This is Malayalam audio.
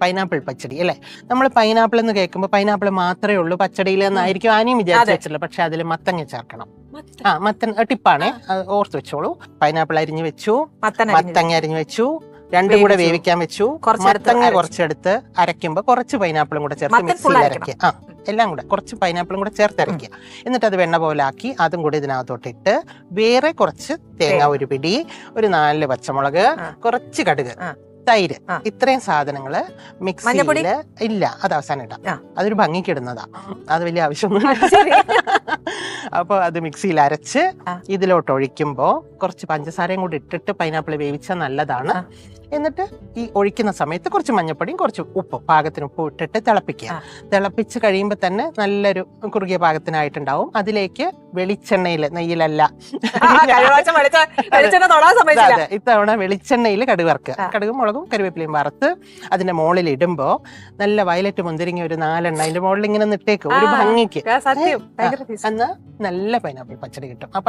പൈനാപ്പിൾ പച്ചടി അല്ലേ? നമ്മൾ പൈനാപ്പിൾ എന്ന് കേൾക്കുമ്പോൾ പൈനാപ്പിൾ മാത്രമേ ഉള്ളൂ പച്ചടിയിൽ എന്നായിരിക്കും ആനയും വിചാരിച്ചു വെച്ചിട്ടുള്ളത്. പക്ഷെ അതിൽ മത്തങ്ങ ചേർക്കണം. മത്തൻ ടിപ്പാണ്, ഓർത്ത് വെച്ചോളൂ. പൈനാപ്പിൾ അരിഞ്ഞു വെച്ചു, മത്തങ്ങ അരിഞ്ഞു വെച്ചു, രണ്ടും കൂടെ വേവിക്കാൻ വെച്ചു. മത്തങ്ങ കുറച്ചെടുത്ത് അരയ്ക്കുമ്പോ കുറച്ച് പൈനാപ്പിളും കൂടെ ചേർത്ത് മിക്സിയിൽ അരയ്ക്കുക. എല്ലാം കൂടെ കുറച്ച് പൈനാപ്പിളും കൂടെ ചേർത്ത് അരയ്ക്കുക. എന്നിട്ട് അത് വെണ്ണ പോലെ ആക്കി അതും കൂടി ഇതിനകത്തോട്ടിട്ട് വേറെ കുറച്ച് തേങ്ങ, ഒരു പിടി, ഒരു 4 പച്ചമുളക്, കുറച്ച് കടുക്, തൈര്, ഇത്രയും സാധനങ്ങള് മിക്സിയില് ഇല്ല, അത് അവസാനം ഇടാം. അതൊരു ഭംഗിക്ക് ഇടുന്നതാ, അത് വലിയ ആവശ്യമൊന്നുമില്ല. അപ്പൊ അത് മിക്സിയിൽ അരച്ച് ഇതിലോട്ട് ഒഴിക്കുമ്പോ കുറച്ച് പഞ്ചസാരയും കൂടി ഇട്ടിട്ട് പൈനാപ്പിൾ വേവിച്ചാൽ നല്ലതാണ്. എന്നിട്ട് ഈ ഒഴിക്കുന്ന സമയത്ത് കുറച്ച് മഞ്ഞപ്പൊടിയും കുറച്ച് ഉപ്പും, പാകത്തിന് ഉപ്പ് ഇട്ടിട്ട് തിളപ്പിക്കുക. തിളപ്പിച്ച് കഴിയുമ്പോൾ തന്നെ നല്ലൊരു കുറുകിയ പാകത്തിനായിട്ടുണ്ടാവും. അതിലേക്ക് വെളിച്ചെണ്ണയിൽ, നെയ്യിലല്ല, ഇത്തവണ വെളിച്ചെണ്ണയിൽ കടുക് വറുക്കുക. കടുകും മുളകും കറിവേപ്പിലയും വറുത്ത് അതിന്റെ മുകളിൽ ഇടുമ്പോ നല്ല വയലറ്റ് മുന്തിരിങ്ങ ഒരു 4 എണ്ണം അതിന്റെ മുകളിൽ ഇങ്ങനെ നിട്ടേക്കും, ഒരു ഭംഗിക്ക്. എന്നാ നല്ല പൈനാപ്പിൾ പച്ചടി കിട്ടും. അപ്പൊ